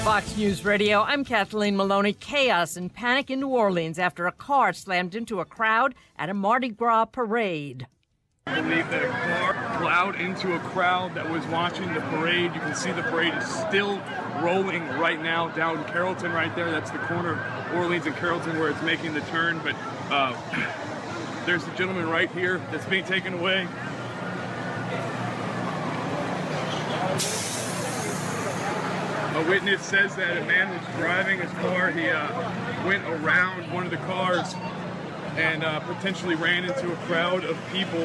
Fox News Radio, I'm Kathleen Maloney. Chaos and panic in New Orleans after a car slammed into a crowd at a Mardi Gras parade. I believe that a car plowed into a crowd that was watching the parade. You can see the parade is still rolling right now down Carrollton right there. That's the corner of Orleans and Carrollton where it's making the turn. But there's the gentleman right here that's being taken away. A witness says that a man was driving his car. He went around one of the cars and potentially ran into a crowd of people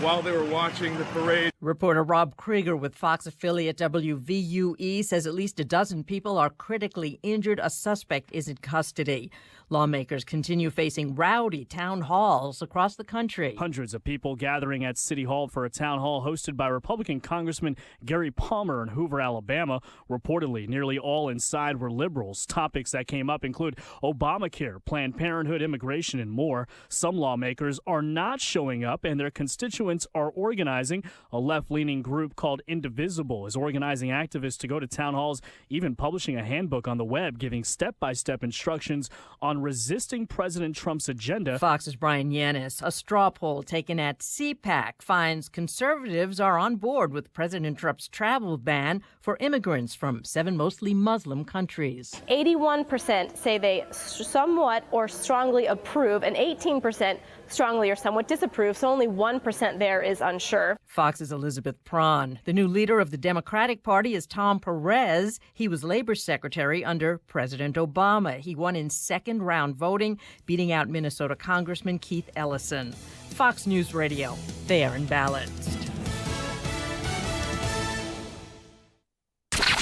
while they were watching the parade. Reporter Rob Krieger with Fox affiliate WVUE says at least a dozen people are critically injured. A suspect is in custody. Lawmakers continue facing rowdy town halls across the country. Hundreds of people gathering at City Hall for a town hall hosted by Republican Congressman Gary Palmer in Hoover, Alabama. Reportedly, nearly all inside were liberals. Topics that came up include Obamacare, Planned Parenthood, immigration, and more. Some lawmakers are not showing up, and their constituents are organizing. A left-leaning group called Indivisible is organizing activists to go to town halls, even publishing a handbook on the web giving step-by-step instructions on resisting President Trump's agenda. Fox's Brian Yanis. A straw poll taken at CPAC finds conservatives are on board with President Trump's travel ban for immigrants from 7 mostly Muslim countries. 81% say they somewhat or strongly approve, and 18% strongly or somewhat disapprove, so only 1% there is unsure. Fox's Elizabeth Prawn. The new leader of the Democratic Party is Tom Perez. He was labor secretary under President Obama. He won in second-round voting, beating out Minnesota Congressman Keith Ellison. Fox News Radio, fair and balanced.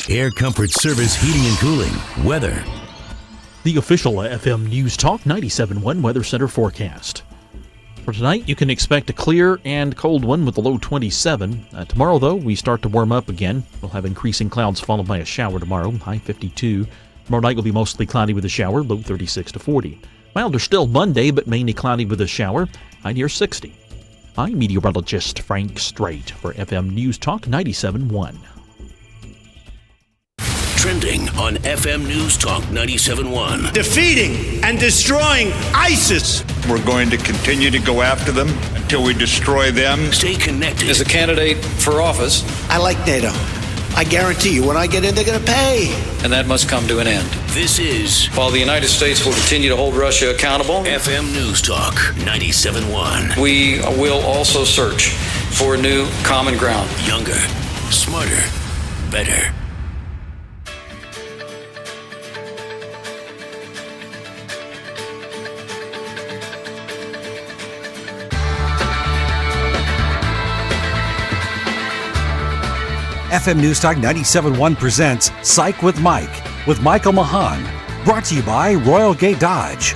Air Comfort Service Heating and Cooling. Weather. The official FM NewsTalk 97.1 Weather Center forecast. For tonight, you can expect a clear and cold one with a low 27. Tomorrow, though, we start to warm up again. We'll have increasing clouds followed by a shower tomorrow, high 52. Tomorrow night will be mostly cloudy with a shower, low 36 to 40. Milder still Monday, but mainly cloudy with a shower, high near 60. I'm meteorologist Frank Strait for FM NewsTalk 97.1. Trending on FM NewsTalk 97.1. Defeating and destroying ISIS. We're going to continue to go after them until we destroy them. Stay connected. As a candidate for office, I like NATO. I guarantee you, when I get in, they're going to pay. And that must come to an end. This is... While the United States will continue to hold Russia accountable, FM NewsTalk 97.1. We will also search for new common ground. Younger, smarter, better. FM NewsTalk 97.1 presents Psych with Mike with Michael Mahon. Brought to you by Royal Gate Dodge.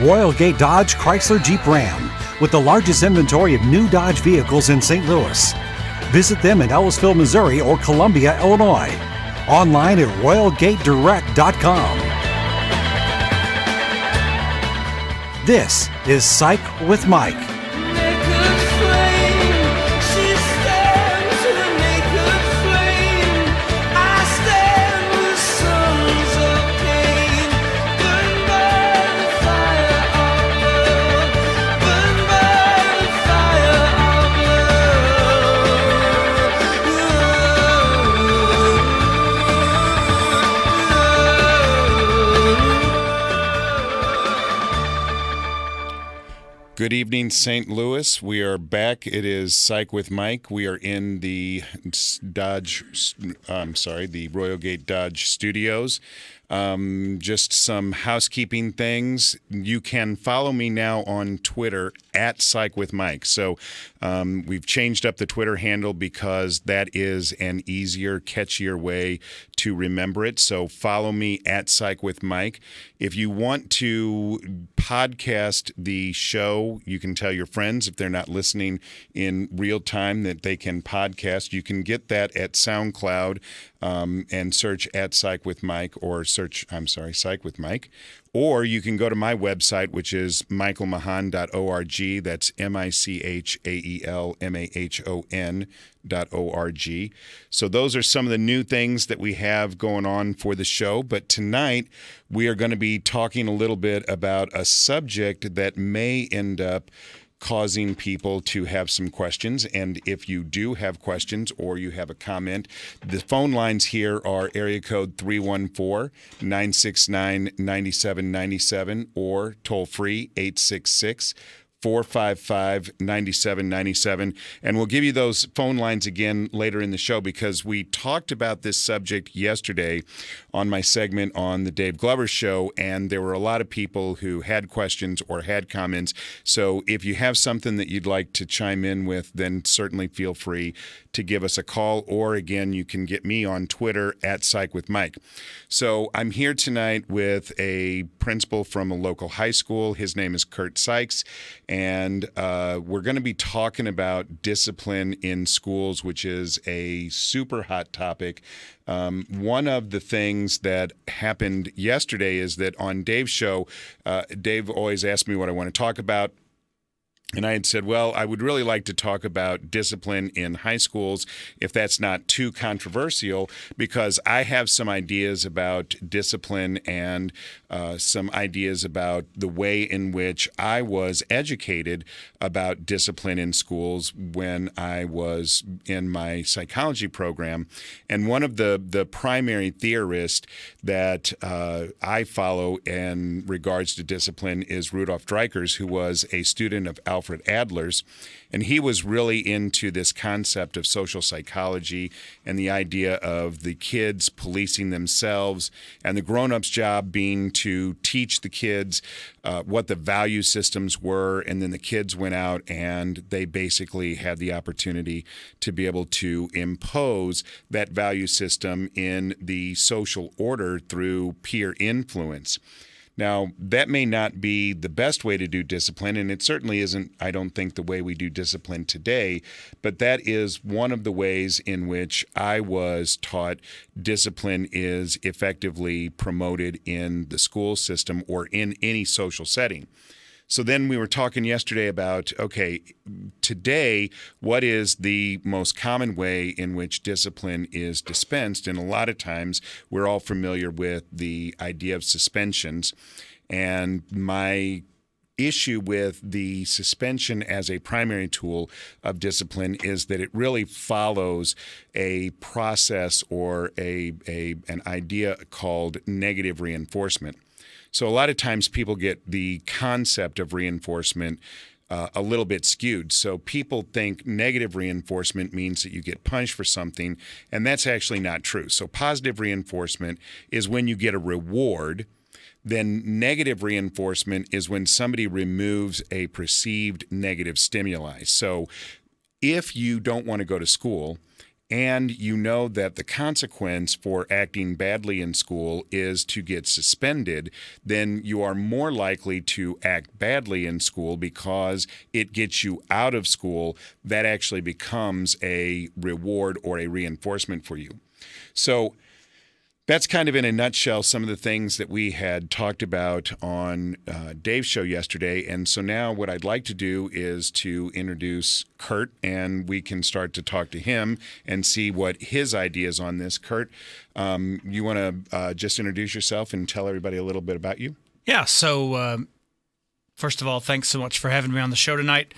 Royal Gate Dodge Chrysler Jeep Ram with the largest inventory of new Dodge vehicles in St. Louis. Visit them in Ellisville, Missouri or Columbia, Illinois. Online at royalgatedirect.com. This is Psych with Mike. Good evening, St. Louis. We are back. It is Psych with Mike. We are in the the Royal Gate Dodge studios. Just some housekeeping things. You can follow me now on Twitter at Psych with Mike. So we've changed up the Twitter handle because that is an easier, catchier way to remember it. So follow me at Psych with Mike. If you want to podcast the show, you can tell your friends if they're not listening in real time that they can podcast. You can get that at SoundCloud and search at Psych with Mike or Psych with Mike. Or you can go to my website, which is michaelmahon.org. That's MICHAELMAHON.org. So those are some of the new things that we have going on for the show. But tonight, we are going to be talking a little bit about a subject that may end up causing people to have some questions. And if you do have questions or you have a comment, the phone lines here are area code 314-969-9797 or toll free 866-455-9797. And we'll give you those phone lines again later in the show because we talked about this subject yesterday on my segment on the Dave Glover Show, and there were a lot of people who had questions or had comments. So if you have something that you'd like to chime in with, then certainly feel free to give us a call, or again, you can get me on Twitter at Psych With Mike. So I'm here tonight with a principal from a local high school. His name is Kurt Sykes, and we're going to be talking about discipline in schools, which is a super hot topic. One of the things that happened yesterday is that on Dave's show, Dave always asks me what I want to talk about. And I had said, well, I would really like to talk about discipline in high schools, if that's not too controversial, because I have some ideas about discipline and some ideas about the way in which I was educated about discipline in schools when I was in my psychology program. And one of the primary theorists that I follow in regards to discipline is Rudolf Dreikurs, who was a student of Alfred Adler's, and he was really into this concept of social psychology and the idea of the kids policing themselves and the grown-ups' job being to teach the kids what the value systems were, and then the kids went out and they basically had the opportunity to be able to impose that value system in the social order through peer influence. Now, that may not be the best way to do discipline, and it certainly isn't, I don't think, the way we do discipline today, but that is one of the ways in which I was taught discipline is effectively promoted in the school system or in any social setting. So then we were talking yesterday about, okay, today, what is the most common way in which discipline is dispensed? And a lot of times we're all familiar with the idea of suspensions. And my issue with the suspension as a primary tool of discipline is that it really follows a process or an idea called negative reinforcement. So a lot of times people get the concept of reinforcement a little bit skewed. So people think negative reinforcement means that you get punished for something, and that's actually not true. So positive reinforcement is when you get a reward. Then negative reinforcement is when somebody removes a perceived negative stimuli. So if you don't want to go to school, and you know that the consequence for acting badly in school is to get suspended, then you are more likely to act badly in school because it gets you out of school. That actually becomes a reward or a reinforcement for you. So that's kind of in a nutshell some of the things that we had talked about on Dave's show yesterday. And so now what I'd like to do is to introduce Kurt, and we can start to talk to him and see what his ideas on this. Kurt, you want to just introduce yourself and tell everybody a little bit about you? Yeah, so first of all, thanks so much for having me on the show tonight.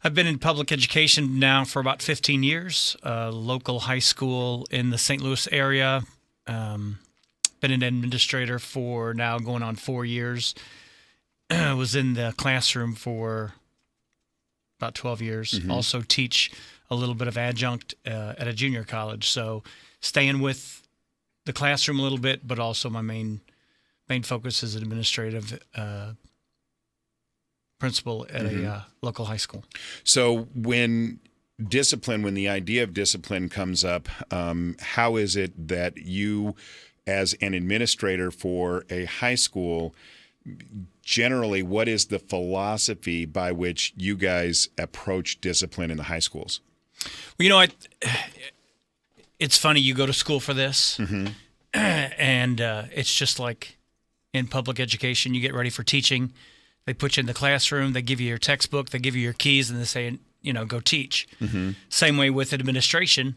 I've been in public education now for about 15 years, local high school in the St. Louis area. Been an administrator for now going on 4 years. Was in the classroom for about 12 years. Mm-hmm. Also teach a little bit of adjunct at a junior college. So staying with the classroom a little bit, but also my main focus is an administrative principal at a local high school. So when the idea of discipline comes up, how is it that you, as an administrator for a high school, generally, what is the philosophy by which you guys approach discipline in the high schools? Well, it's funny. You go to school for this, and it's just like in public education. You get ready for teaching. They put you in the classroom. They give you your textbook. They give you your keys, and they say, go teach. Mm-hmm. Same way with administration.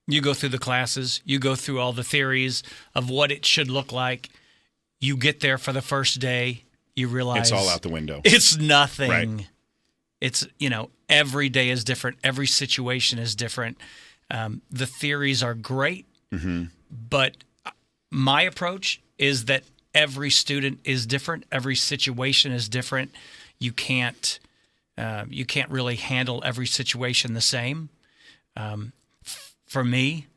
You go through the classes. You go through all the theories of what it should look like. You get there for the first day. You realize it's all out the window. It's nothing. Right. It's, every day is different. Every situation is different. The theories are great, mm-hmm. but my approach is that every student is different. Every situation is different. You can't really handle every situation the same. For me,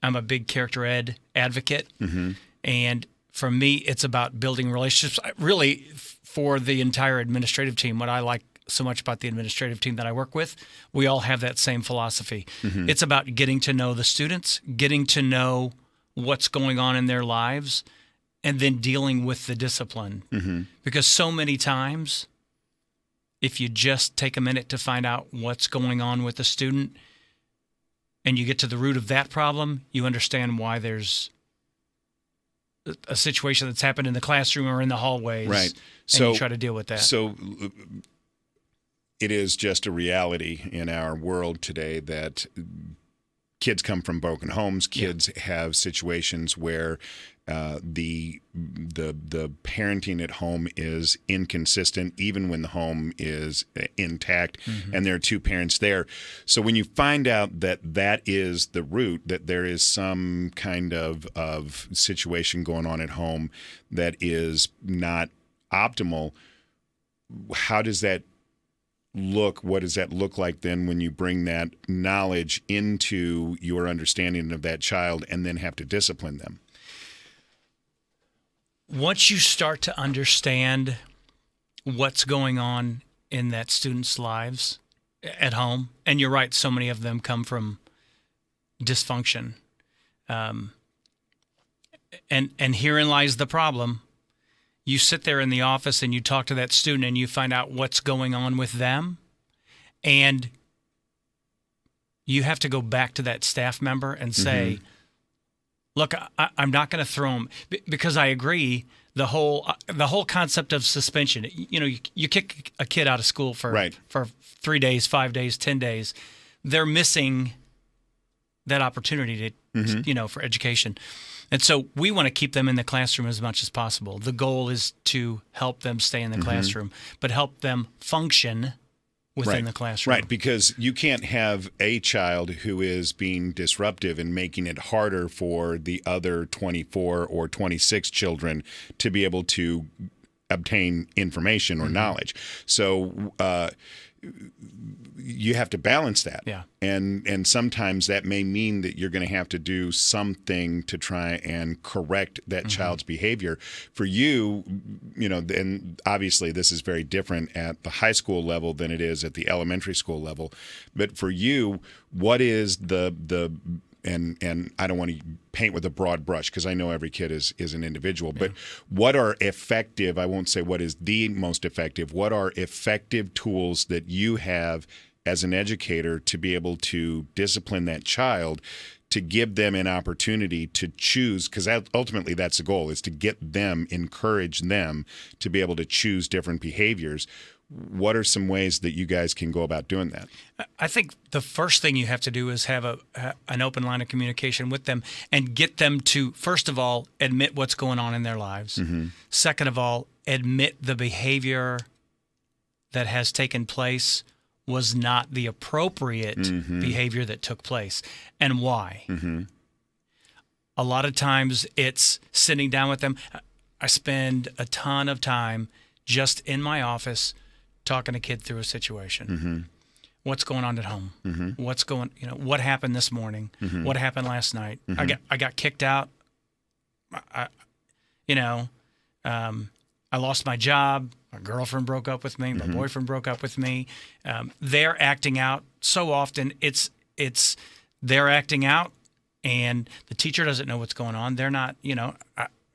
I'm a big character ed advocate, mm-hmm. and for me, it's about building relationships. Really, for the entire administrative team, what I like so much about the administrative team that I work with, we all have that same philosophy. Mm-hmm. It's about getting to know the students, getting to know what's going on in their lives, and then dealing with the discipline. Mm-hmm. Because so many times, if you just take a minute to find out what's going on with the student and you get to the root of that problem, you understand why there's a situation that's happened in the classroom or in the hallways. Right. And you try to deal with that. So it is just a reality in our world today that kids come from broken homes. Kids have situations where the parenting at home is inconsistent, even when the home is intact, Mm-hmm. and there are two parents there. So when you find out that is the root, that there is some kind of situation going on at home that is not optimal, how does that look? What does that look like then when you bring that knowledge into your understanding of that child and then have to discipline them? Once you start to understand what's going on in that student's lives at home, and you're right, so many of them come from dysfunction. And herein lies the problem. You sit there in the office and you talk to that student and you find out what's going on with them, and you have to go back to that staff member and say, Mm-hmm. look, I'm not going to throw them, because I agree. The whole concept of suspension. You kick a kid out of school for 3 days, 5 days, 10 days. They're missing that opportunity to, Mm-hmm. for education. And so we want to keep them in the classroom as much as possible. The goal is to help them stay in the Mm-hmm. classroom, but help them function within the classroom. Right, because you can't have a child who is being disruptive and making it harder for the other 24 or 26 children to be able to obtain information or knowledge. So you have to balance that. Yeah. And sometimes that may mean that you're going to have to do something to try and correct that child's behavior. For you, and obviously this is very different at the high school level than it is at the elementary school level. But for you, what is and I don't want to paint with a broad brush because I know every kid is an individual, but what are effective, I won't say what is the most effective, what are effective tools that you have as an educator to be able to discipline that child, to give them an opportunity to choose, because ultimately that's the goal, is to get them, encourage them to be able to choose different behaviors. What are some ways that you guys can go about doing that? I think the first thing you have to do is have an open line of communication with them and get them to, first of all, admit what's going on in their lives. Mm-hmm. Second of all, admit the behavior that has taken place was not the appropriate behavior that took place, and why. Mm-hmm. A lot of times it's sitting down with them. I spend a ton of time just in my office talking a kid through a situation. Mm-hmm. What's going on at home? Mm-hmm. What happened this morning? Mm-hmm. What happened last night? Mm-hmm. I got kicked out. I lost my job. My girlfriend broke up with me. My boyfriend broke up with me. They're acting out. So often it's they're acting out, and the teacher doesn't know what's going on. They're not.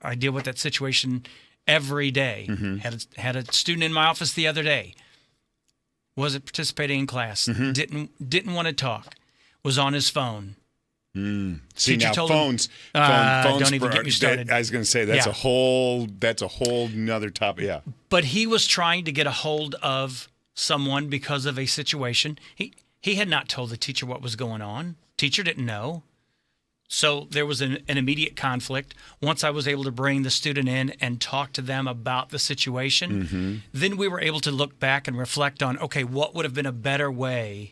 I deal with that situation every day. Mm-hmm. Had a student in my office the other day. Wasn't participating in class. Mm-hmm. Didn't want to talk. Was on his phone. See, Teacher now told phones. don't even get me started. I was going to say that's Yeah. a whole nother topic. Yeah. But he was trying to get a hold of someone because of a situation. He had not told the teacher what was going on. Teacher didn't know. So there was an immediate conflict. Once I was able to bring the student in and talk to them about the situation, then we were able to look back and reflect on, okay, what would have been a better way?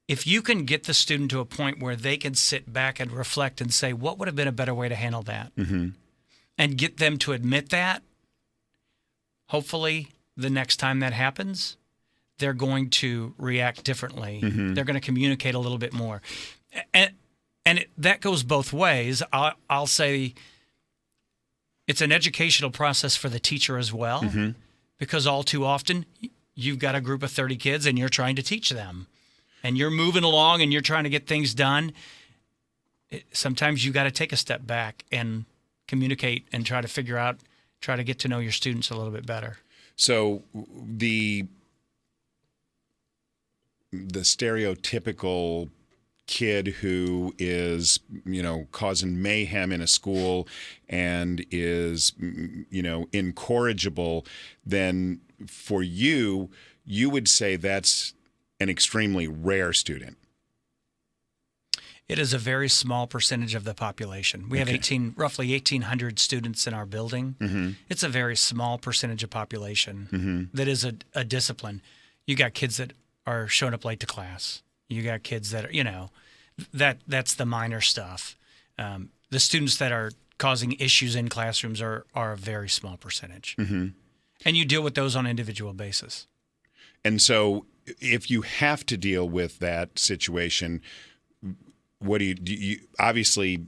If you can get the student to a point where they can sit back and reflect and say, what would have been a better way to handle that? And get them to admit that, hopefully the next time that happens, they're going to react differently. They're going to communicate a little bit more. And that goes both ways. I'll say it's an educational process for the teacher as well, because all too often you've got a group of 30 kids and you're trying to teach them. And you're moving along and you're trying to get things done. Sometimes you got to take a step back and communicate and try to get to know your students a little bit better. So the stereotypical kid who is, causing mayhem in a school and is, incorrigible, then for you would say that's an extremely rare student. It is a very small percentage of the population. We have roughly 1,800 students in our building. It's a very small percentage of population that is a discipline. You got kids that are showing up late to class. You got kids that are, that's the minor stuff. The students that are causing issues in classrooms are a very small percentage. And you deal with those on an individual basis. And so if you have to deal with that situation, what do you obviously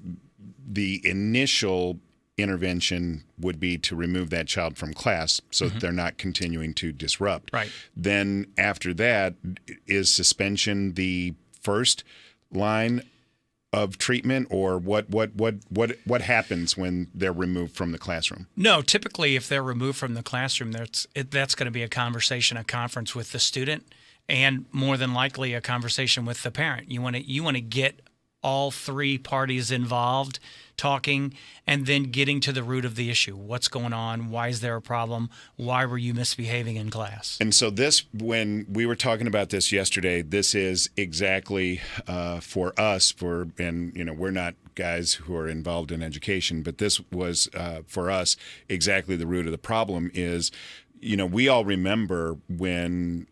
the initial intervention would be to remove that child from class so that they're not continuing to disrupt. Right. Then after that, is suspension the first line of treatment, or what happens when they're removed from the classroom? No, typically if they're removed from the classroom, that's going to be a conference with the student, and more than likely a conversation with the parent. You want to get all three parties involved, talking, and then getting to the root of the issue. What's going on? Why is there a problem? Why were you misbehaving in class? And so this, when we were talking about this yesterday, this is exactly for us, and we're not guys who are involved in education, but this was for us exactly the root of the problem is, we all remember when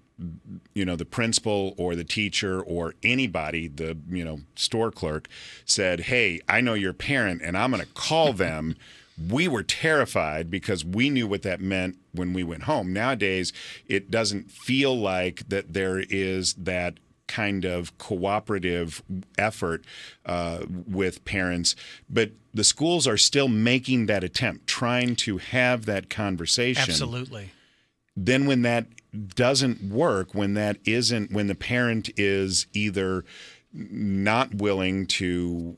the principal or the teacher or anybody, the, store clerk said, hey, I know your parent and I'm going to call them. We were terrified because we knew what that meant when we went home. Nowadays, it doesn't feel like that there is that kind of cooperative effort with parents, but the schools are still making that attempt, trying to have that conversation. Absolutely. Then when that doesn't work, when the parent is either not willing to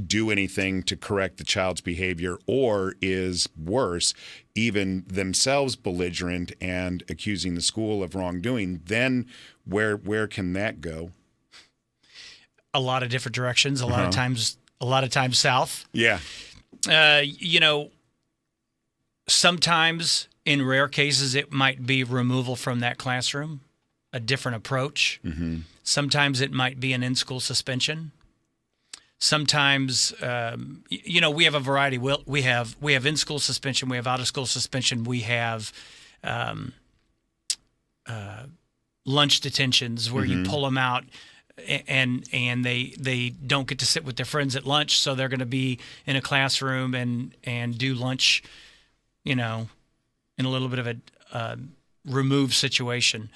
do anything to correct the child's behavior, or is worse, even themselves belligerent and accusing the school of wrongdoing, then where can that go? A lot of different directions. A lot of times south. Yeah. Sometimes, in rare cases, it might be removal from that classroom, a different approach. Sometimes it might be an in-school suspension. Sometimes, we have a variety. We have in-school suspension. We have out-of-school suspension. We have lunch detentions where you pull them out and they don't get to sit with their friends at lunch, so they're going to be in a classroom and do lunch, in a little bit of a removed situation.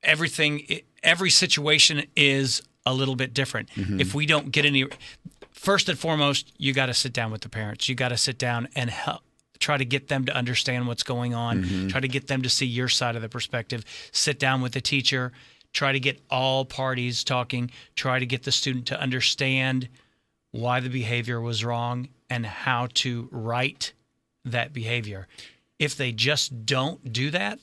Every situation is a little bit different. If we don't get first and foremost, you got to sit down with the parents. You got to sit down and try to get them to understand what's going on. Try to get them to see your side of the perspective. Sit down with the teacher. Try to get all parties talking. Try to get the student to understand why the behavior was wrong and how to right that behavior. If they just don't do that,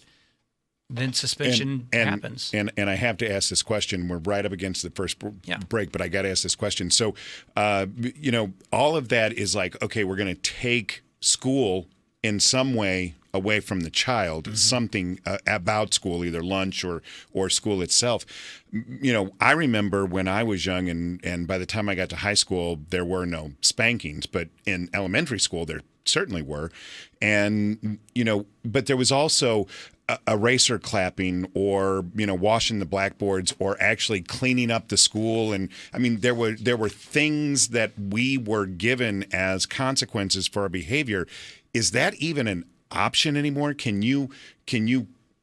then suspension happens. And I have to ask this question. We're right up against the first break, but I got to ask this question. So, all of that is like, okay, we're going to take school in some way away from the child, something about school, either lunch or school itself. I remember when I was young, and by the time I got to high school, there were no spankings, but in elementary school, there certainly were. And, but there was also eraser clapping or, washing the blackboards or actually cleaning up the school. And I mean, there were things that we were given as consequences for our behavior. Is that even an option anymore? Can you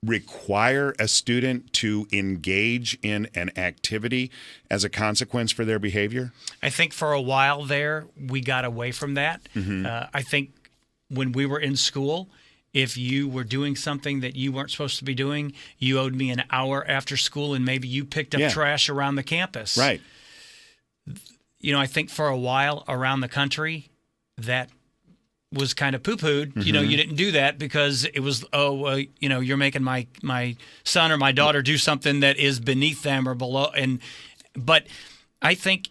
require a student to engage in an activity as a consequence for their behavior? I think for a while there, we got away from that. I think when we were in school, if you were doing something that you weren't supposed to be doing, you owed me an hour after school, and maybe you picked up trash around the campus. Right. I think for a while around the country, that was kind of poo-pooed. You didn't do that because it was, you're making my son or my daughter do something that is beneath them or below. But I think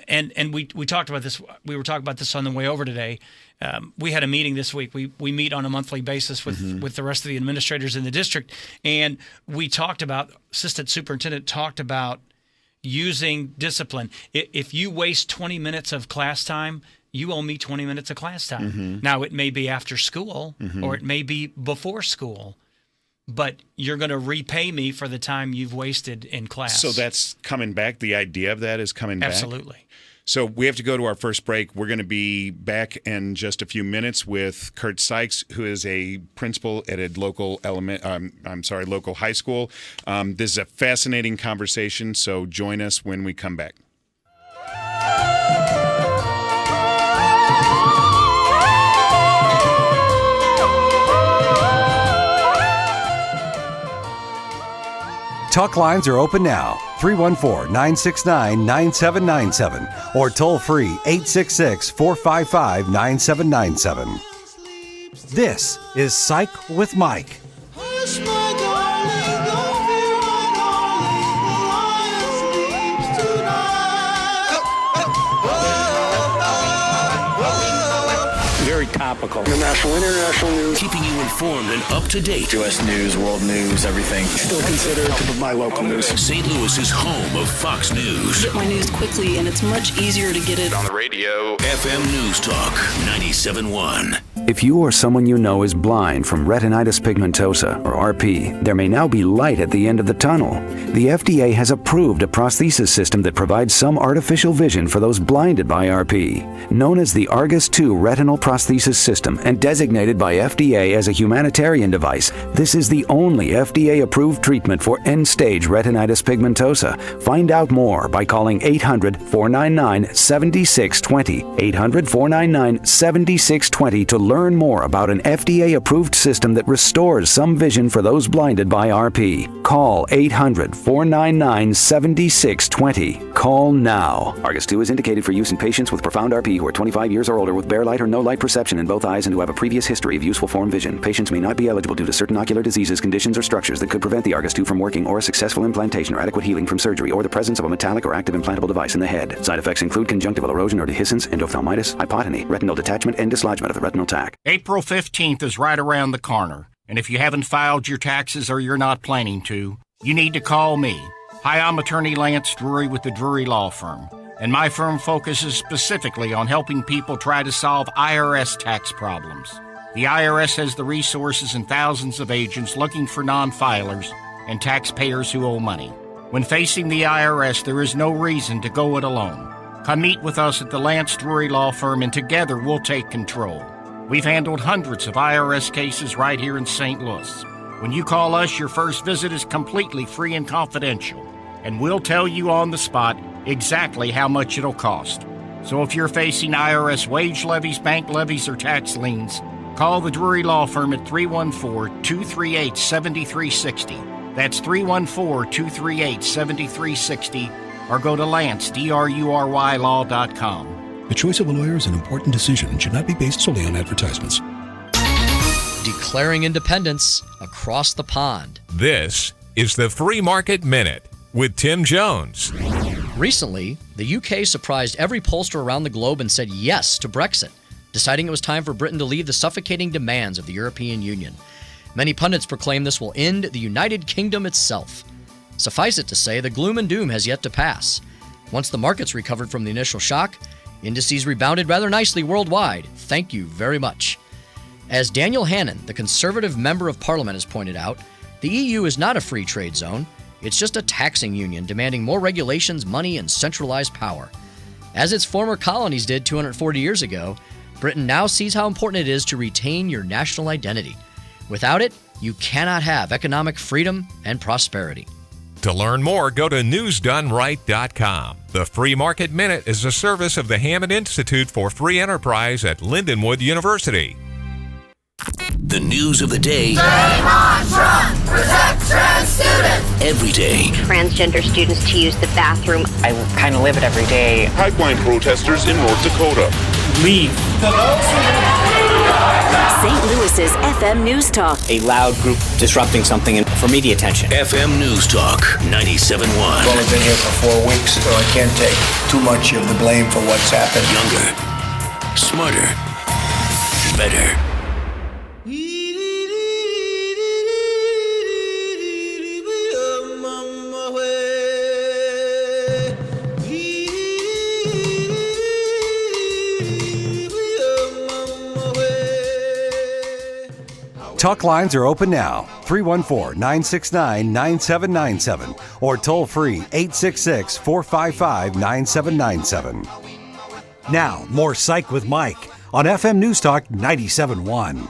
and we talked about this. We were talking about this on the way over today. We had a meeting this week. We meet on a monthly basis with the rest of the administrators in the district, and we talked about, assistant superintendent talked about using discipline. If you waste 20 minutes of class time, you owe me 20 minutes of class time. Now, it may be after school or it may be before school, but you're going to repay me for the time you've wasted in class. So that's coming back? The idea of that is coming back? Absolutely. So we have to go to our first break. We're going to be back in just a few minutes with Kurt Sykes, who is a principal at a local local high school. This is a fascinating conversation, so join us when we come back. Talk lines are open now, 314-969-9797 or toll free 866-455-9797. This is Psych with Mike. Very topical. The national, international news. Keeping you informed and up to date. U.S. news, world news, everything. Still considered my local news. St. Louis is home of Fox News. Get my news quickly, and it's much easier to get it on the radio. FM News Talk 97.1. If you or someone you know is blind from retinitis pigmentosa, or RP, there may now be light at the end of the tunnel. The FDA has approved a prosthesis system that provides some artificial vision for those blinded by RP. Known as the Argus II Retinal Prosthesis System and designated by FDA as a humanitarian device, this is the only FDA-approved treatment for end-stage retinitis pigmentosa. Find out more by calling 800-499-7620. 800-499-7620 to learn more about an FDA-approved system that restores some vision for those blinded by RP. Call 800-499-7620. Call now. Argus 2 is indicated for use in patients with profound RP who are 25 years or older with bare light or no light perception in both eyes and who have a previous history of useful form vision. Patients may not be eligible due to certain ocular diseases, conditions, or structures that could prevent the Argus 2 from working, or a successful implantation or adequate healing from surgery, or the presence of a metallic or active implantable device in the head. Side effects include conjunctival erosion or dehiscence, endophthalmitis, hypotony, retinal detachment, and dislodgement of the retinal tac. April 15th is right around the corner, and if you haven't filed your taxes or you're not planning to, you need to call me. Hi, I'm attorney Lance Drury with the Drury Law Firm, and my firm focuses specifically on helping people try to solve IRS tax problems. The IRS has the resources and thousands of agents looking for non-filers and taxpayers who owe money. When facing the IRS, there is no reason to go it alone. Come meet with us at the Lance Drury Law Firm, and together we'll take control. We've handled hundreds of IRS cases right here in St. Louis. When you call us, your first visit is completely free and confidential, and we'll tell you on the spot exactly how much it'll cost. So if you're facing IRS wage levies, bank levies, or tax liens, call the Drury Law Firm at 314-238-7360. That's 314-238-7360, or go to LanceDruryLaw.com. The choice of a lawyer is an important decision and should not be based solely on advertisements. declaring independence across the pond. This is the Free Market Minute with Tim Jones. Recently, the UK surprised every pollster around the globe and said yes to Brexit, deciding it was time for Britain to leave the suffocating demands of the European Union. Many pundits proclaim this will end the United Kingdom itself. Suffice it to say, the gloom and doom has yet to pass. Once the markets recovered from the initial shock, indices rebounded rather nicely worldwide. Thank you very much. As Daniel Hannan, the Conservative Member of Parliament, has pointed out, the EU is not a free trade zone. It's just a taxing union demanding more regulations, money, and centralized power. As its former colonies did 240 years ago, Britain now sees how important it is to retain your national identity. Without it, you cannot have economic freedom and prosperity. To learn more, go to newsdoneright.com. The Free Market Minute is a service of the Hammond Institute for Free Enterprise at Lindenwood University. The news of the day. Shame on Trump! Protect trans students! Every day. Transgender students to use the bathroom. I kind of live it every day. Pipeline protesters in North Dakota. Leave. St. Louis's FM News Talk. A loud group disrupting something for media attention. FM News Talk 97.1. I've only been here for 4 weeks, so I can't take too much of the blame for what's happened. Younger, smarter, better. Talk lines are open now, 314-969-9797 or toll free 866-455-9797. Now, more Psych with Mike on FM News Talk 97.1.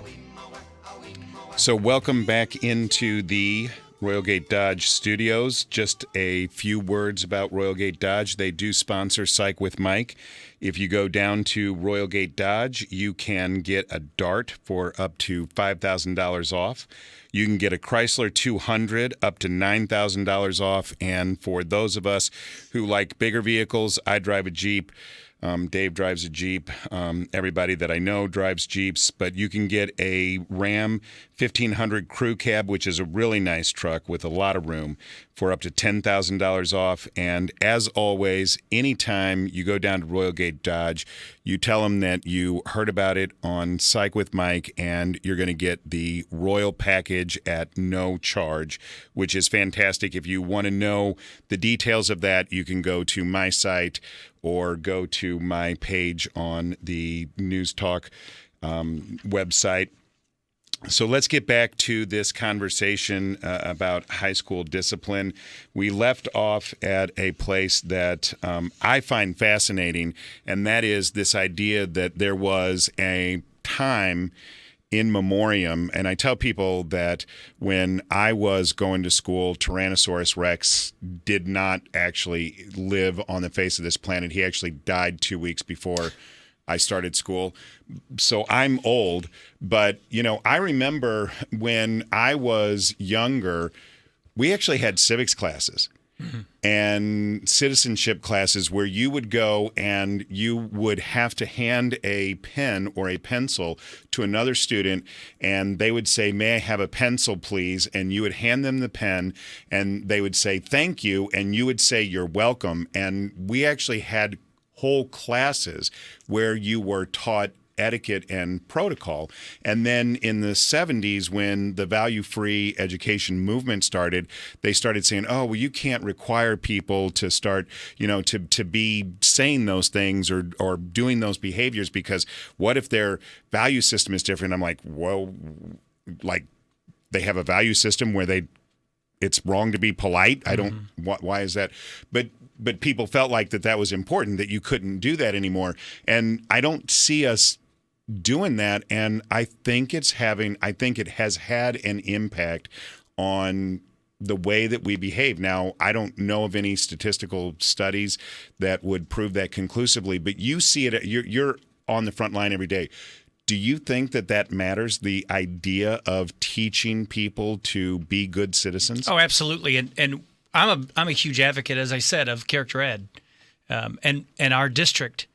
So welcome back into the Royal Gate Dodge studios. Just a few words about Royal Gate Dodge. They do sponsor Psych with Mike. If you go down to Royal Gate Dodge, you can get a Dart for up to $5,000 off. You can get a Chrysler 200 up to $9,000 off. And for those of us who like bigger vehicles, I drive a Jeep. Dave drives a Jeep. Everybody that I know drives Jeeps. But you can get a Ram 1500 Crew Cab, which is a really nice truck with a lot of room, for up to $10,000 off. And as always, anytime you go down to Royal Gate Dodge, you tell them that you heard about it on Psych with Mike, and you're going to get the Royal package at no charge, which is fantastic. If you want to know the details of that, you can go to my site or go to my page on the News Talk website. So let's get back to this conversation about high school discipline. We left off at a place that I find fascinating, and that is this idea that there was a time in memoriam, and I tell people that when I was going to school, Tyrannosaurus Rex did not actually live on the face of this planet. He actually died 2 weeks before I started school. So I'm old, but I remember when I was younger, we actually had civics classes. Mm-hmm. And citizenship classes where you would go and you would have to hand a pen or a pencil to another student, and they would say, "May I have a pencil, please?" And you would hand them the pen, and they would say, "Thank you," and you would say, "You're welcome." And we actually had whole classes where you were taught etiquette and protocol. And then in the 70s, when the value-free education movement started, they started saying, "Oh, well, you can't require people to start, to be saying those things or doing those behaviors, because what if their value system is different?" I'm like, well, like they have a value system where it's wrong to be polite. I don't, why is that? But people felt like that was important, that you couldn't do that anymore. And I don't see us doing that, and I think it has had an impact on the way that we behave. Now, I don't know of any statistical studies that would prove that conclusively, but you see it. You're on the front line every day. Do you think that matters, the idea of teaching people to be good citizens? Oh, absolutely. And I'm a huge advocate, as I said, of character ed, and our district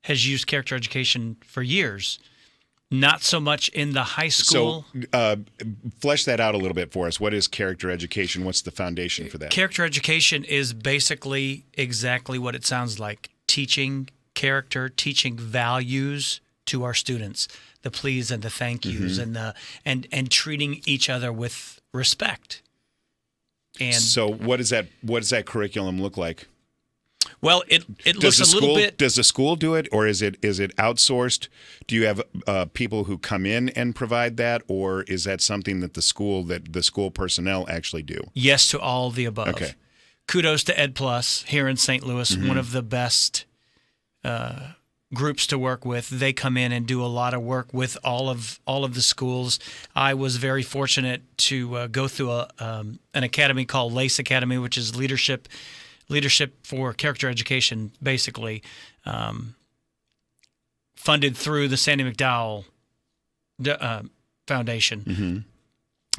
has used character education for years. Not so much in the high school. So flesh that out a little bit for us. What is character education? What's the foundation for that? Character education is basically exactly what it sounds like. Teaching character, teaching values to our students, the please and the thank yous, and treating each other with respect. And so what does that curriculum look like? Well, it looks a little bit. Does the school do it, or is it outsourced? Do you have people who come in and provide that, or is that something that the school personnel actually do? Yes to all of the above. Okay. Kudos to Ed Plus here in St. Louis, one of the best groups to work with. They come in and do a lot of work with all of the schools. I was very fortunate to go through an academy called LACE Academy, which is leadership for character education, basically, funded through the Sandy McDowell Foundation.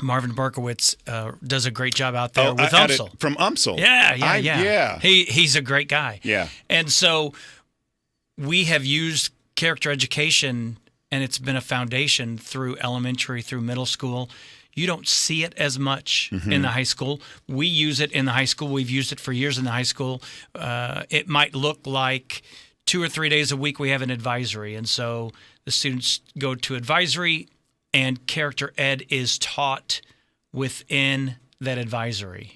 Marvin Berkowitz does a great job out there with UMSL. From UMSL. Yeah. He's a great guy. Yeah. And so we have used character education, and it's been a foundation through elementary, through middle school. You don't see it as much in the high school. We use it in the high school. We've used it for years in the high school. It might look like 2 or 3 days a week we have an advisory. And so the students go to advisory, and character ed is taught within that advisory.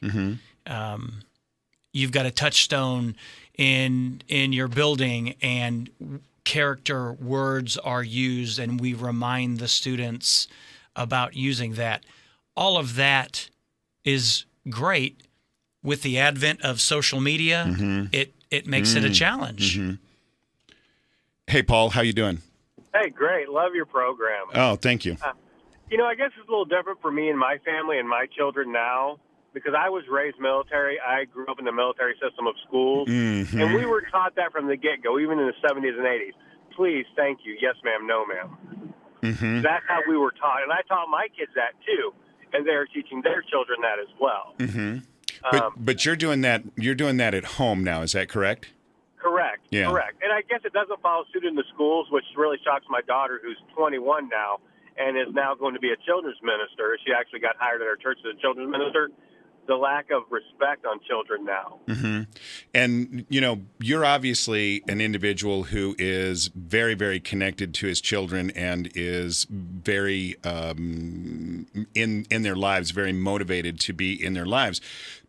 You've got a touchstone in your building, and character words are used, and we remind the students about using that. All of that is great. With the advent of social media, it makes it a challenge. Hey, Paul, how you doing? Hey, great. Love your program. Oh, thank you. I guess it's a little different for me and my family and my children now, because I was raised military. I grew up in the military system of schools, and we were taught that from the get-go, even in the 70s and 80s. Please, thank you. Yes, ma'am. No, ma'am. That's how we were taught, and I taught my kids that too, and they're teaching their children that as well. But you're doing that. You're doing that at home now. Is that correct? Correct. Yeah. Correct. And I guess it doesn't follow suit in the schools, which really shocks my daughter, who's 21 now, and is now going to be a children's minister. She actually got hired at our church as a children's minister. The lack of respect on children now. And, you're obviously an individual who is very, very connected to his children and is very in their lives, very motivated to be in their lives.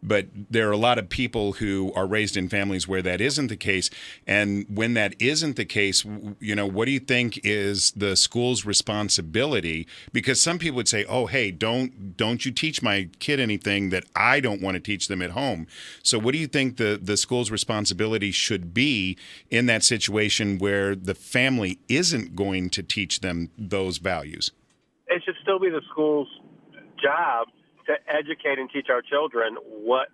But there are a lot of people who are raised in families where that isn't the case. And when that isn't the case, what do you think is the school's responsibility? Because some people would say, oh, hey, don't you teach my kid anything that I don't want to teach them at home. So what do you think the school's responsibility should be in that situation where the family isn't going to teach them those values? It should still be the school's job to educate and teach our children what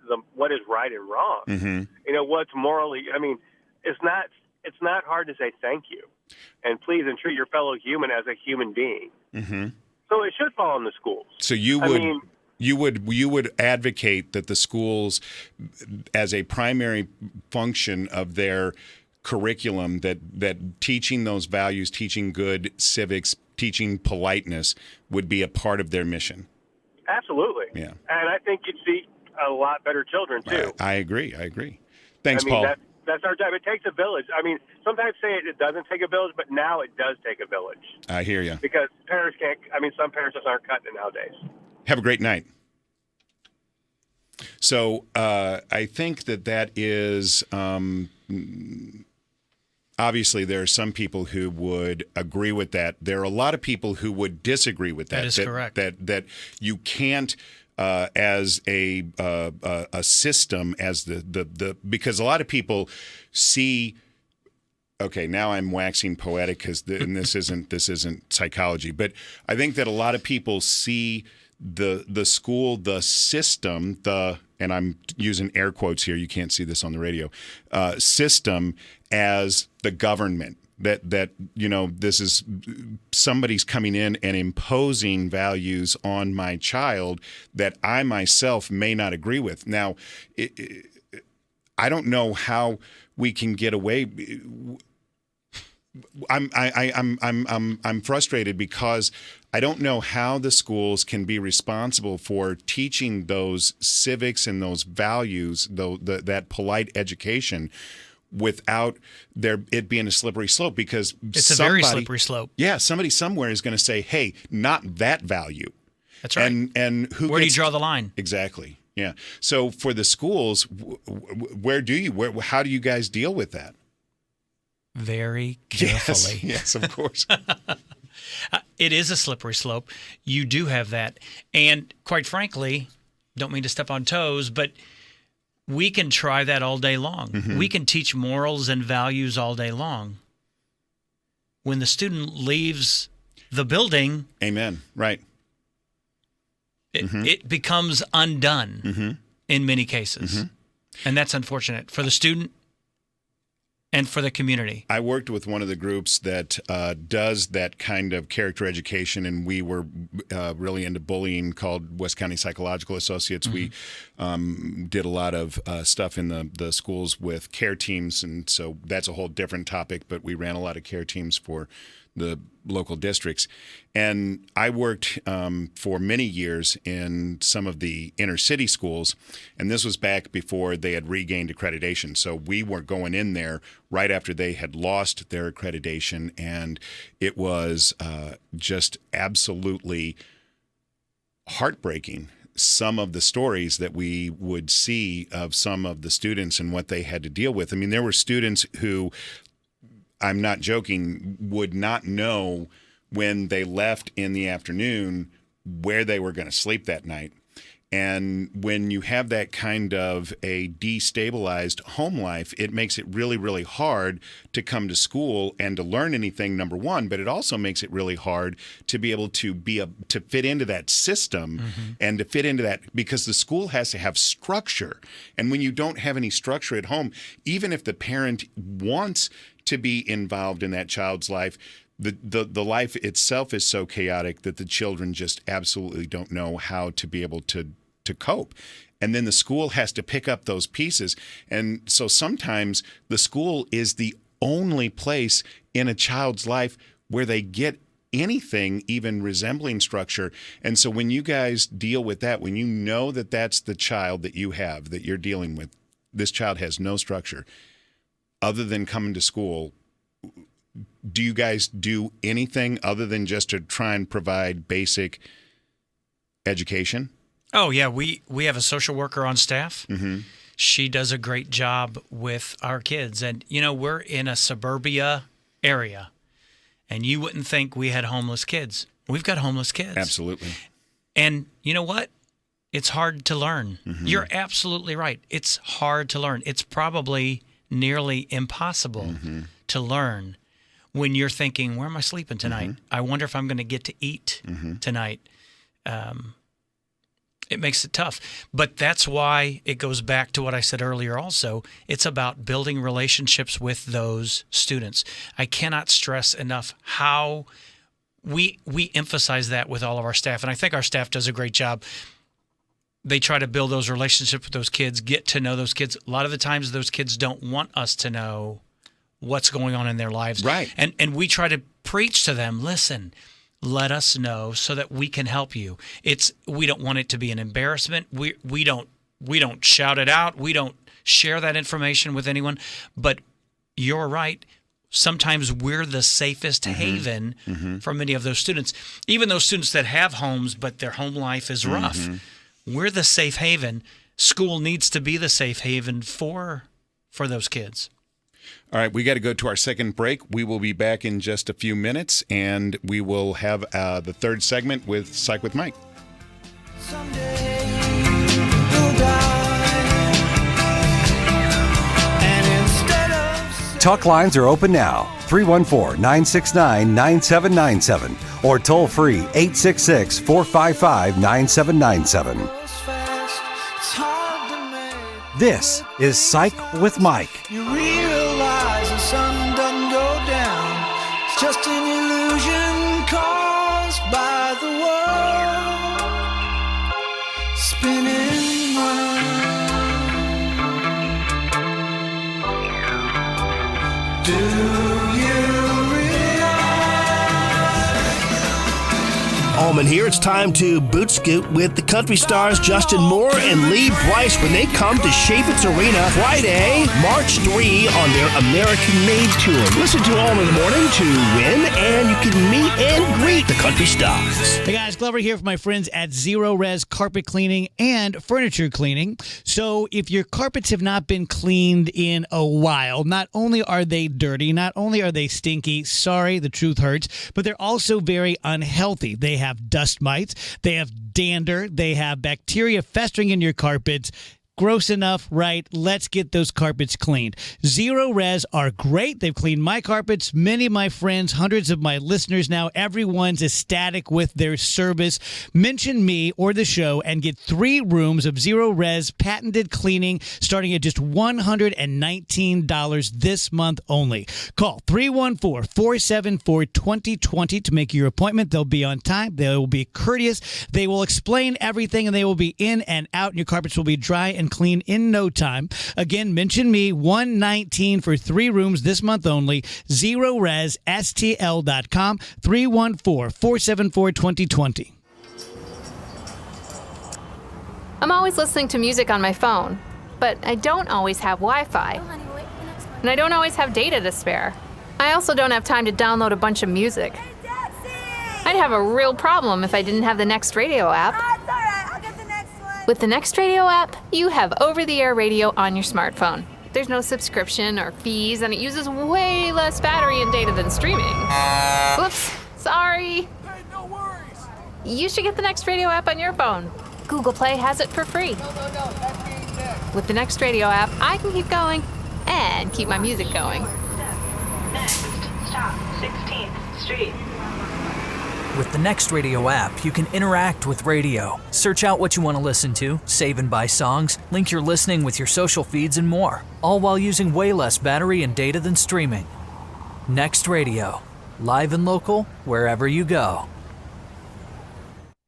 is right and wrong. What's morally. I mean, it's not hard to say thank you and please and treat your fellow human as a human being. So it should fall in the schools. So you would advocate that the schools, as a primary function of their curriculum, that teaching those values, teaching good civics, teaching politeness would be a part of their mission. Absolutely. Yeah. And I think you'd see a lot better children, too. I agree. Thanks, Paul. That's our job. It takes a village. I mean, sometimes say it doesn't take a village, but now it does take a village. I hear you. Because parents can't, some parents just aren't cutting it nowadays. Have a great night. So I think that is... obviously, there are some people who would agree with that. There are a lot of people who would disagree with that. That is correct. That you can't, as a system, as the because a lot of people see. Okay, now I'm waxing poetic because this isn't psychology, but I think that a lot of people see the school, the system, and I'm using air quotes here, you can't see this on the radio, system as the government. That this is somebody's coming in and imposing values on my child that I myself may not agree with. Now, I don't know how we can get away. I'm frustrated because I don't know how the schools can be responsible for teaching those civics and those values, that polite education, without it being a slippery slope, because it's a very slippery slope. Yeah, somebody somewhere is going to say, "Hey, not that value." That's right. And where do you draw the line? Exactly. Yeah. So for the schools, how do you guys deal with that? Very carefully. Yes, of course. It is a slippery slope. You do have that. And quite frankly, don't mean to step on toes, but we can try that all day long. Mm-hmm. We can teach morals and values all day long. When the student leaves the building, amen, right, it becomes undone in many cases. And that's unfortunate for the student and for the community. I worked with one of the groups that does that kind of character education, and we were really into bullying, called West County Psychological Associates. We did a lot of stuff in the schools with care teams, and so that's a whole different topic, but we ran a lot of care teams for the local districts. And I worked for many years in some of the inner city schools, and this was back before they had regained accreditation. So we were going in there right after they had lost their accreditation, and it was just absolutely heartbreaking, some of the stories that we would see of some of the students and what they had to deal with. I mean, there were students who, I'm not joking, would not know when they left in the afternoon where they were going to sleep that night. And when you have that kind of a destabilized home life, it makes it really, really hard to come to school and to learn anything, number one, but it also makes it really hard to be able to to fit into that system and to fit into that, because the school has to have structure. And when you don't have any structure at home, even if the parent wants to be involved in that child's life, the life itself is so chaotic that the children just absolutely don't know how to be able to cope. And then the school has to pick up those pieces. And so sometimes the school is the only place in a child's life where they get anything even resembling structure. And so when you guys deal with that, when you know that that's the child that you have, that you're dealing with, this child has no structure other than coming to school, do you guys do anything other than just to try and provide basic education? Oh, yeah. We have a social worker on staff. She does a great job with our kids. And, we're in a suburbia area, and you wouldn't think we had homeless kids. We've got homeless kids. Absolutely. And you know what? It's hard to learn. You're absolutely right. It's hard to learn. It's probably nearly impossible to learn when you're thinking, where am I sleeping tonight? I wonder if I'm going to get to eat tonight. It makes it tough. But that's why it goes back to what I said earlier also. It's about building relationships with those students. I cannot stress enough how we emphasize that with all of our staff. And I think our staff does a great job. They try to build those relationships with those kids, get to know those kids. A lot of the times those kids don't want us to know what's going on in their lives. Right. And we try to preach to them, listen, let us know so that we can help you. We don't want it to be an embarrassment. We don't shout it out. We don't share that information with anyone. But you're right. Sometimes we're the safest haven for many of those students. Even those students that have homes, but their home life is rough. We're the safe haven. School needs to be the safe haven for those kids. All right, we got to go to our second break. We will be back in just a few minutes, and we will have the third segment with Psych with Mike. Talk lines are open now, 314-969-9797, or toll free 866-455-9797. This is Psych with Mike. You realize the sun doesn't go down. It's just an illusion caused by the world spinning round. Do you Coleman here. It's time to boot scoot with the country stars Justin Moore and Lee Bryce when they come to Chaffetz Arena Friday, March 3 on their American-made tour. Listen to All in the Morning to win, and you can meet and greet the country stars. Hey guys, Glover here for my friends at Zero Res Carpet Cleaning and Furniture Cleaning. So if your carpets have not been cleaned in a while, not only are they dirty, not only are they stinky, sorry, the truth hurts, but they're also very unhealthy. They have dust mites, they have dander, they have bacteria festering in your carpets. Gross enough, right? Let's get those carpets cleaned. Zero Res are great. They've cleaned my carpets, many of my friends, hundreds of my listeners now. Everyone's ecstatic with their service. Mention me or the show and get 3 rooms of Zero Res patented cleaning starting at just $119 this month only. Call 314-474-2020 to make your appointment. They'll be on time. They will be courteous. They will explain everything, and they will be in and out, and your carpets will be dry and clean in no time. Again, mention me, $119 for 3 rooms this month only. ZeroResSTL.com, 314-474-2020. I'm always listening to music on my phone, but I don't always have Wi-Fi. And I don't always have data to spare. I also don't have time to download a bunch of music. I'd have a real problem if I didn't have the Next Radio app. With the Next Radio app, you have over-the-air radio on your smartphone. There's no subscription or fees, and it uses way less battery and data than streaming. Whoops, sorry. Hey, no worries. You should get the Next Radio app on your phone. Google Play has it for free. No, that means next. With the Next Radio app, I can keep going and keep my music going. Next stop, 16th Street. With the Next Radio app, you can interact with radio, search out what you want to listen to, save and buy songs, link your listening with your social feeds, and more, all while using way less battery and data than streaming. Next Radio, live and local, wherever you go.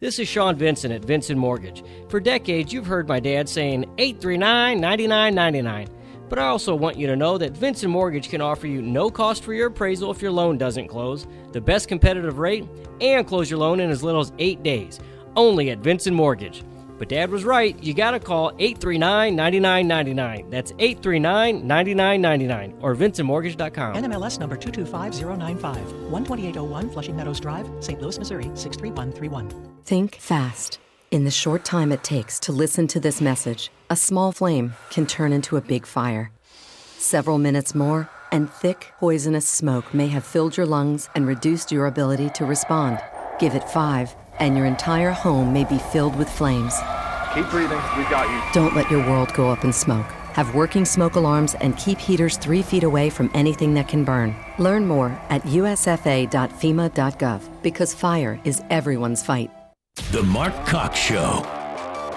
This is Sean Vincent at Vincent Mortgage. For decades, you've heard my dad saying $839-9999. But I also want you to know that Vincent Mortgage can offer you no cost for your appraisal if your loan doesn't close, the best competitive rate, and close your loan in as little as 8 days. Only at Vincent Mortgage. But Dad was right. You got to call 839-9999. That's 839-9999 or vincentmortgage.com. NMLS number 225095. 12801 Flushing Meadows Drive, St. Louis, Missouri 63131. Think fast. In the short time it takes to listen to this message, a small flame can turn into a big fire. Several minutes more, and thick, poisonous smoke may have filled your lungs and reduced your ability to respond. Give it 5, and your entire home may be filled with flames. Keep breathing. We've got you. Don't let your world go up in smoke. Have working smoke alarms and keep heaters 3 feet away from anything that can burn. Learn more at usfa.fema.gov, because fire is everyone's fight. The Mark Cox Show.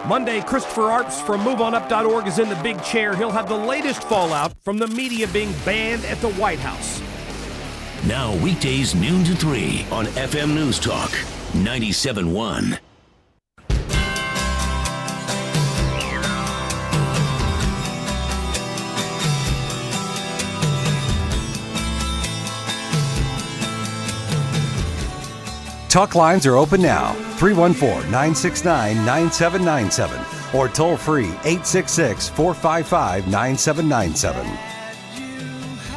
Monday, Christopher Arps from MoveOnUp.org is in the big chair. He'll have the latest fallout from the media being banned at the White House. Now weekdays noon to 3 on FM News Talk 97.1. Talk lines are open now, 314-969-9797 or toll free 866-455-9797.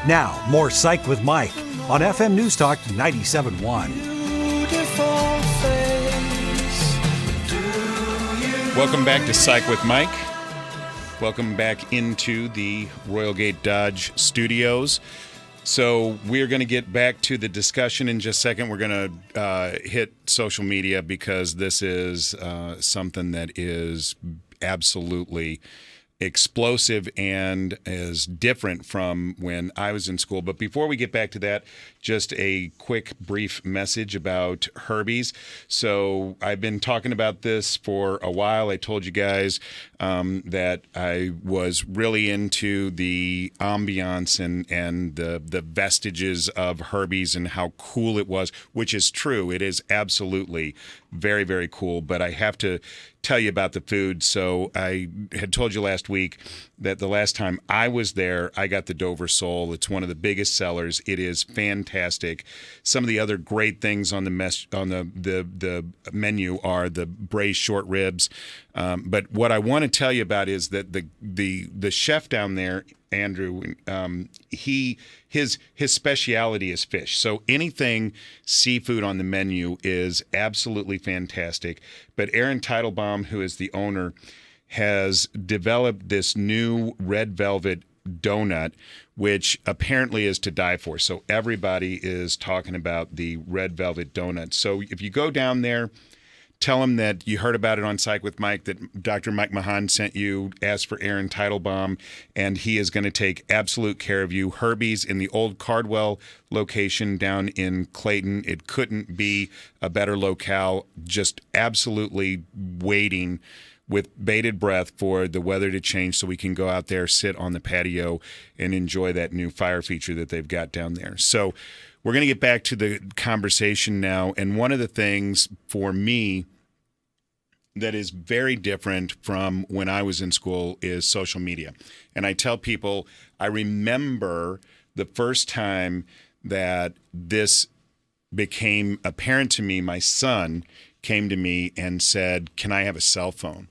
Now, more Psych with Mike on FM News Talk 97.1. Welcome back to Psych with Mike. Welcome back into the Royal Gate Dodge studios. So we're going to get back to the discussion in just a second. We're going to hit social media because this is something that is absolutely explosive and is different from when I was in school. But before we get back to that, just a quick brief message about Herbies. So I've been talking about this for a while. I told you guys that I was really into the ambiance and the vestiges of Herbies and how cool it was, which is true. It is absolutely very, very cool. But I have to tell you about the food. So I had told you last week that the last time I was there, I got the Dover sole. It's one of the biggest sellers. It is fantastic. Some of the other great things on the menu are the braised short ribs. But what I want to tell you about is that the chef down there, Andrew, his speciality is fish. So anything seafood on the menu is absolutely fantastic. But Aaron Teitelbaum, who is the owner, has developed this new red velvet donut, which apparently is to die for. So everybody is talking about the red velvet donut. So if you go down there, tell him that you heard about it on Psych with Mike, that Dr. Mike Mahon sent you, asked for Aaron Teitelbaum, and he is going to take absolute care of you. Herbie's in the old Cardwell location down in Clayton. It couldn't be a better locale, just absolutely waiting with bated breath for the weather to change so we can go out there, sit on the patio, and enjoy that new fire feature that they've got down there. So we're going to get back to the conversation now. And one of the things for me that is very different from when I was in school is social media. And I tell people, I remember the first time that this became apparent to me. My son came to me and said, "Can I have a cell phone?"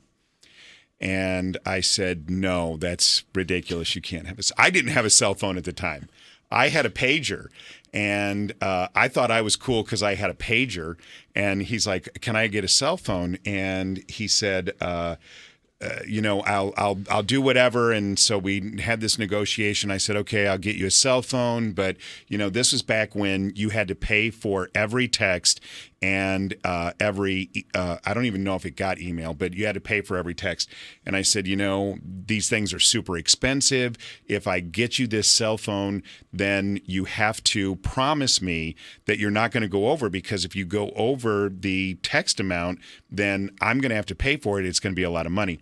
And I said, "No, that's ridiculous. You can't have I didn't have a cell phone at the time. I had a pager, and I thought I was cool because I had a pager. And he's like, "Can I get a cell phone?" And he said, I'll do whatever. And so we had this negotiation. I said, "Okay, I'll get you a cell phone, but this was back when you had to pay for every text and every I don't even know if it got email, but you had to pay for every text." And I said, "These things are super expensive. If I get you this cell phone, then you have to promise me that you're not going to go over, because if you go over the text amount, then I'm going to have to pay for it. It's going to be a lot of money."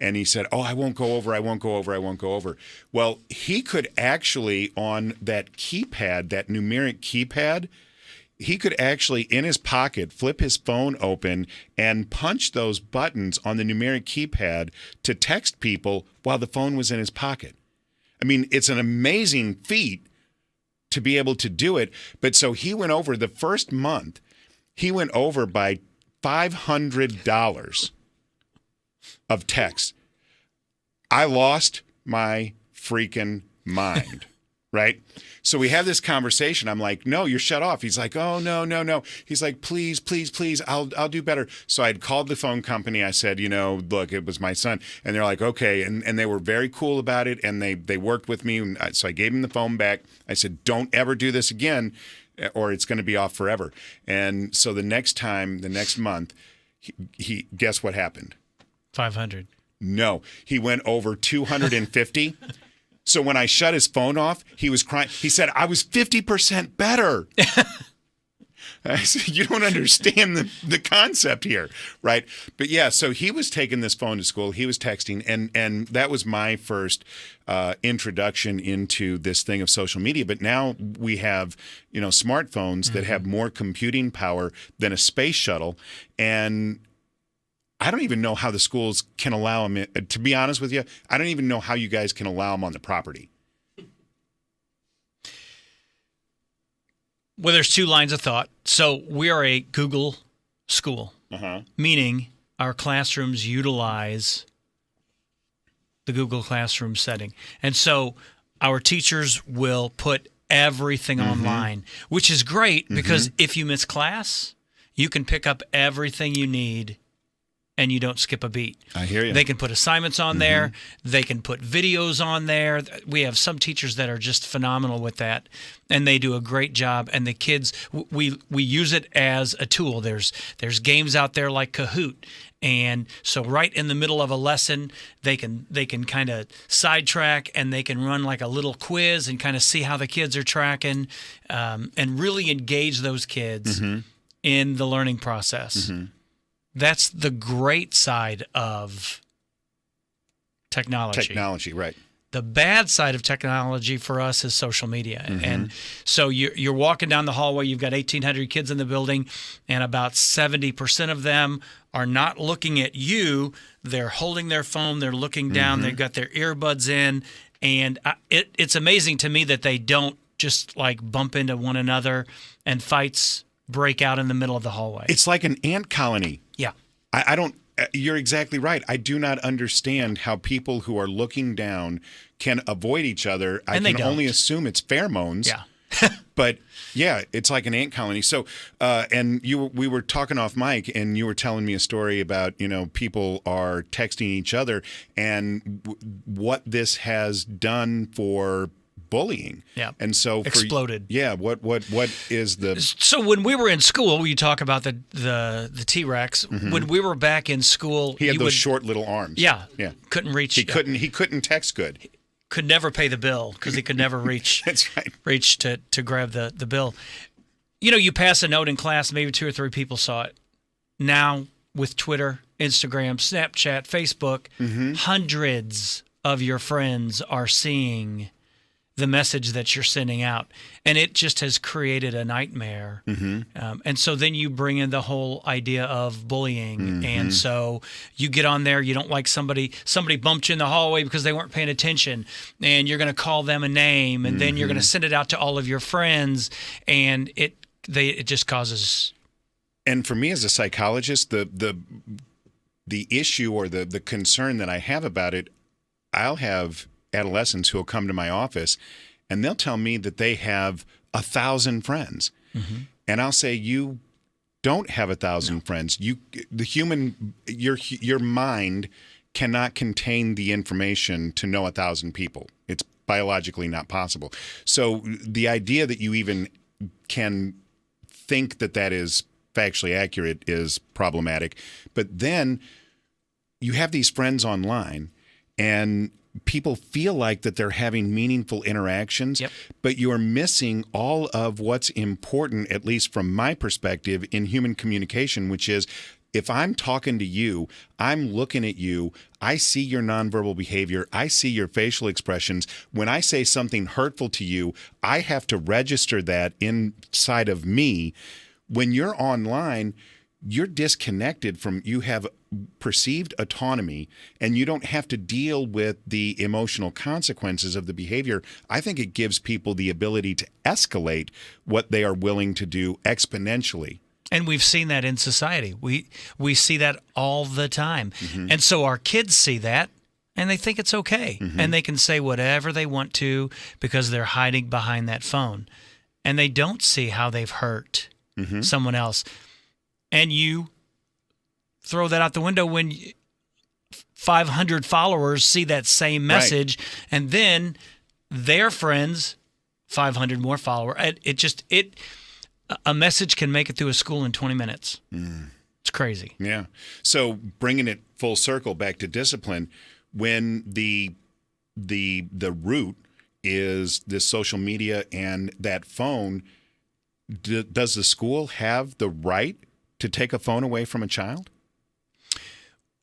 And he said, "Oh, I won't go over. I won't go over. I won't go over." Well, he could actually, on that keypad, that numeric keypad, he could actually, in his pocket, flip his phone open and punch those buttons on the numeric keypad to text people while the phone was in his pocket. I mean, it's an amazing feat to be able to do it. But so he went over the first month, he went over by $500 of text. I lost my freaking mind. Right? So we have this conversation. I'm like, "No, you're shut off." He's like, "Oh, no. He's like, please, I'll do better." So I'd called the phone company. I said, "Look, it was my son." And they're like, "Okay." And they were very cool about it. And they worked with me. And so I gave him the phone back. I said, "Don't ever do this again, or it's going to be off forever." And so the next month, he guess what happened? 500. No, he went over 250. So when I shut his phone off, he was crying. He said, "I was 50% better." I said, "You don't understand the concept here," right? But yeah, so he was taking this phone to school. He was texting, and that was my first introduction into this thing of social media. But now we have, smartphones that have more computing power than a space shuttle, and I don't even know how the schools can allow them. To be honest with you, I don't even know how you guys can allow them on the property. Well, there's two lines of thought. So we are a Google school, meaning our classrooms utilize the Google Classroom setting. And so our teachers will put everything online, which is great because if you miss class, you can pick up everything you need and you don't skip a beat. I hear you. They can put assignments on there. They can put videos on there. We have some teachers that are just phenomenal with that, and they do a great job. And the kids, we use it as a tool. There's games out there like Kahoot, and so right in the middle of a lesson, they can kind of sidetrack and they can run like a little quiz and kind of see how the kids are tracking, and really engage those kids in the learning process. That's the great side of technology. Technology, right. The bad side of technology for us is social media. And so you're walking down the hallway, you've got 1,800 kids in the building, and about 70% of them are not looking at you. They're holding their phone, they're looking down, they've got their earbuds in, and it's amazing to me that they don't just like bump into one another and fights break out in the middle of the hallway. It's like an ant colony. Yeah. I don't. You're exactly right. I do not understand how people who are looking down can avoid each other. I can only assume it's pheromones. Yeah. But yeah, it's like an ant colony. So, and we were talking off mic, and you were telling me a story about people are texting each other, and what this has done for bullying. Yeah. And so exploded. Yeah. What is the? So when we were in school, you talk about the T-Rex. When we were back in school, he had those short little arms. Yeah. Yeah. Couldn't reach. He couldn't text good. Could never pay the bill because he could never reach. That's right. Reach to grab the bill. You pass a note in class, maybe 2 or 3 people saw it. Now with Twitter, Instagram, Snapchat, Facebook, hundreds of your friends are seeing the message that you're sending out. And it just has created a nightmare. And so then you bring in the whole idea of bullying. And so you get on there, you don't like somebody bumped you in the hallway because they weren't paying attention, and you're going to call them a name, and then you're going to send it out to all of your friends, and it just causes. And for me as a psychologist, the issue or the concern that I have about it, I'll have adolescents who will come to my office and they'll tell me that they have 1,000 friends. And I'll say, you don't have 1,000 friends. Your mind cannot contain the information to know 1,000 people. It's biologically not possible. So the idea that you even can think that is factually accurate is problematic. But then you have these friends online, and people feel like that they're having meaningful interactions, but you're missing all of what's important, at least from my perspective, in human communication, which is, if I'm talking to you, I'm looking at you, I see your nonverbal behavior, I see your facial expressions. When I say something hurtful to you, I have to register that inside of me. When you're online, you're disconnected from, you have perceived autonomy, and you don't have to deal with the emotional consequences of the behavior. I think it gives people the ability to escalate what they are willing to do exponentially. And we've seen that in society. We see that all the time. And so our kids see that, and they think it's okay. And they can say whatever they want to because they're hiding behind that phone. And they don't see how they've hurt someone else. And you throw that out the window when 500 followers see that same message, and then their friends, 500 more followers. A message can make it through a school in 20 minutes. It's crazy. Yeah. So bringing it full circle back to discipline, when the root is this social media and that phone, does the school have the right to take a phone away from a child?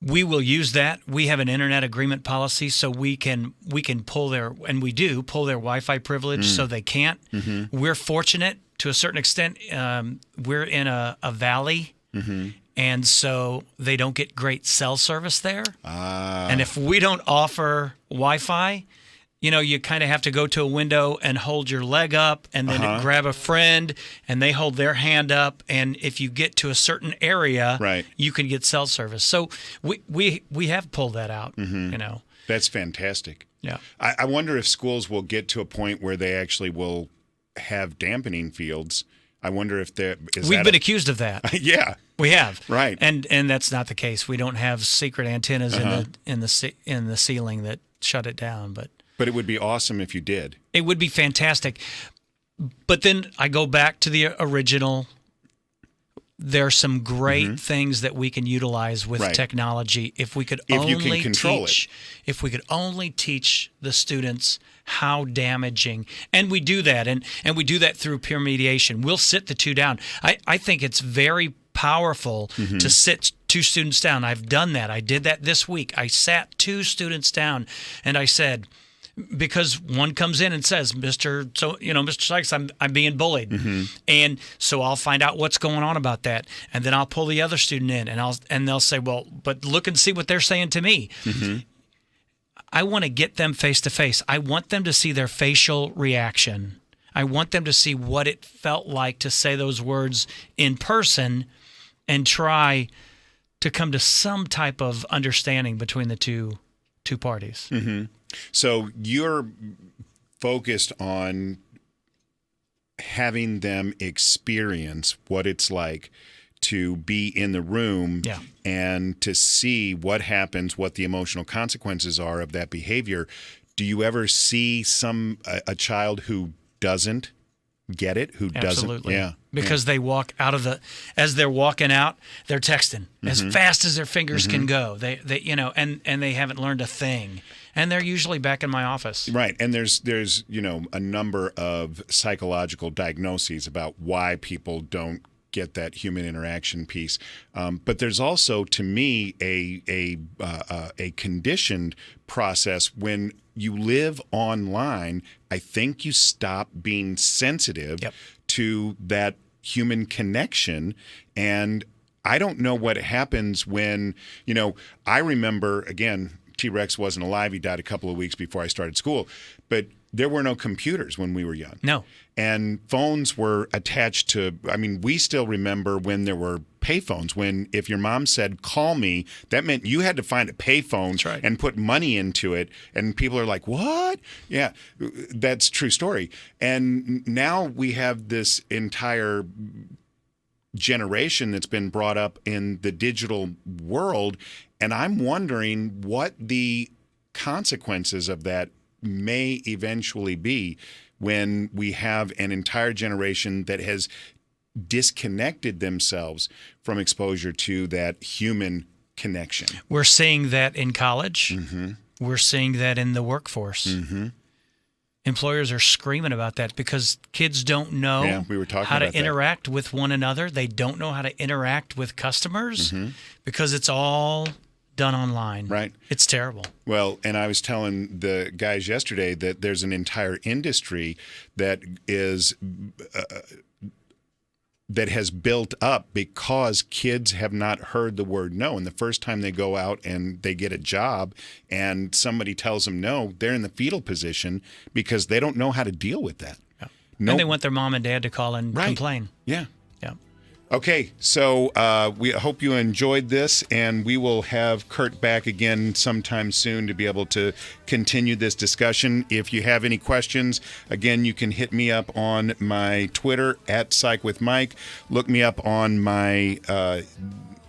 We will use that. We have an internet agreement policy, so we can pull their, and we do pull their Wi-Fi privilege so they can't. We're fortunate to a certain extent. We're in a valley, and so they don't get great cell service there. And if we don't offer Wi-Fi, you kind of have to go to a window and hold your leg up, and then grab a friend, and they hold their hand up. And if you get to a certain area, you can get cell service. So we have pulled that out. That's fantastic. Yeah. I wonder if schools will get to a point where they actually will have dampening fields. I wonder if we've been accused of that. Yeah, we have. Right. And that's not the case. We don't have secret antennas in the ceiling that shut it down, but it would be awesome if you did. It would be fantastic. But then I go back to the original. There are some great things that we can utilize with technology if we could if we could only teach the students how damaging, and we do that, and we do that through peer mediation. We'll sit the two down. I think it's very powerful to sit 2 students down. I've done that. I did that this week. I sat 2 students down and I said, because one comes in and says, Mr. Sykes, I'm being bullied. Mm-hmm. And so I'll find out what's going on about that. And then I'll pull the other student in and they'll say, well, but look and see what they're saying to me. Mm-hmm. I want to get them face to face. I want them to see their facial reaction. I want them to see what it felt like to say those words in person and try to come to some type of understanding between the two parties. Mm-hmm. So you're focused on having them experience what it's like to be in the room and to see what happens, what the emotional consequences are of that behavior. Do you ever see a child who doesn't get it, who Absolutely. doesn't? Yeah. Because they walk out of as they're walking out, they're texting as fast as their fingers can go. They and they haven't learned a thing. And they're usually back in my office. Right. And there's a number of psychological diagnoses about why people don't get that human interaction piece. But there's also, to me, a conditioned process when you live online. I think you stop being sensitive to that human connection. And I don't know what happens when, I remember, again, T-Rex wasn't alive. He died a couple of weeks before I started school. But there were no computers when we were young. No. And phones were attached to, we still remember when there were payphones, when if your mom said, call me, that meant you had to find a payphone and put money into it. And people are like, what? Yeah, that's a true story. And now we have this entire generation that's been brought up in the digital world. And I'm wondering what the consequences of that may eventually be when we have an entire generation that has disconnected themselves from exposure to that human connection. We're seeing that in college. Mm-hmm. We're seeing that in the workforce. Mm-hmm. Employers are screaming about that because kids don't know how to interact with one another. They don't know how to interact with customers because it's all done online. Right. It's terrible. Well, and I was telling the guys yesterday that there's an entire industry that is that has built up because kids have not heard the word no. And the first time they go out and they get a job and somebody tells them no, they're in the fetal position because they don't know how to deal with that. Yeah. And they want their mom and dad to call and complain. Yeah. Yeah. Okay, so we hope you enjoyed this, and we will have Kurt back again sometime soon to be able to continue this discussion. If you have any questions, again, you can hit me up on my Twitter at Psych With Mike. Look me up on my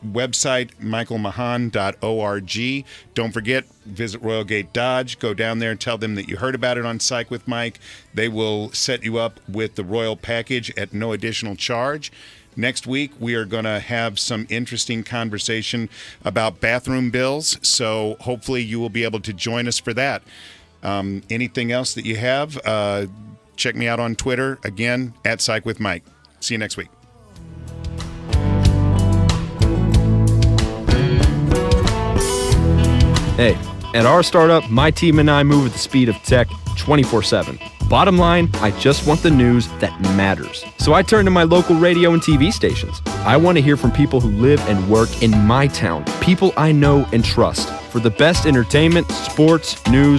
website, michaelmahon.org. Don't forget, visit Royal Gate Dodge. Go down there and tell them that you heard about it on Psych With Mike. They will set you up with the Royal package at no additional charge. Next week, we are going to have some interesting conversation about bathroom bills, so hopefully you will be able to join us for that. Anything else that you have, check me out on Twitter, again, at Psych With Mike. See you next week. Hey, at our startup, my team and I move at the speed of tech 24/7. Bottom line, I just want the news that matters. So I turn to my local radio and TV stations. I want to hear from people who live and work in my town, people I know and trust, for the best entertainment, sports, news,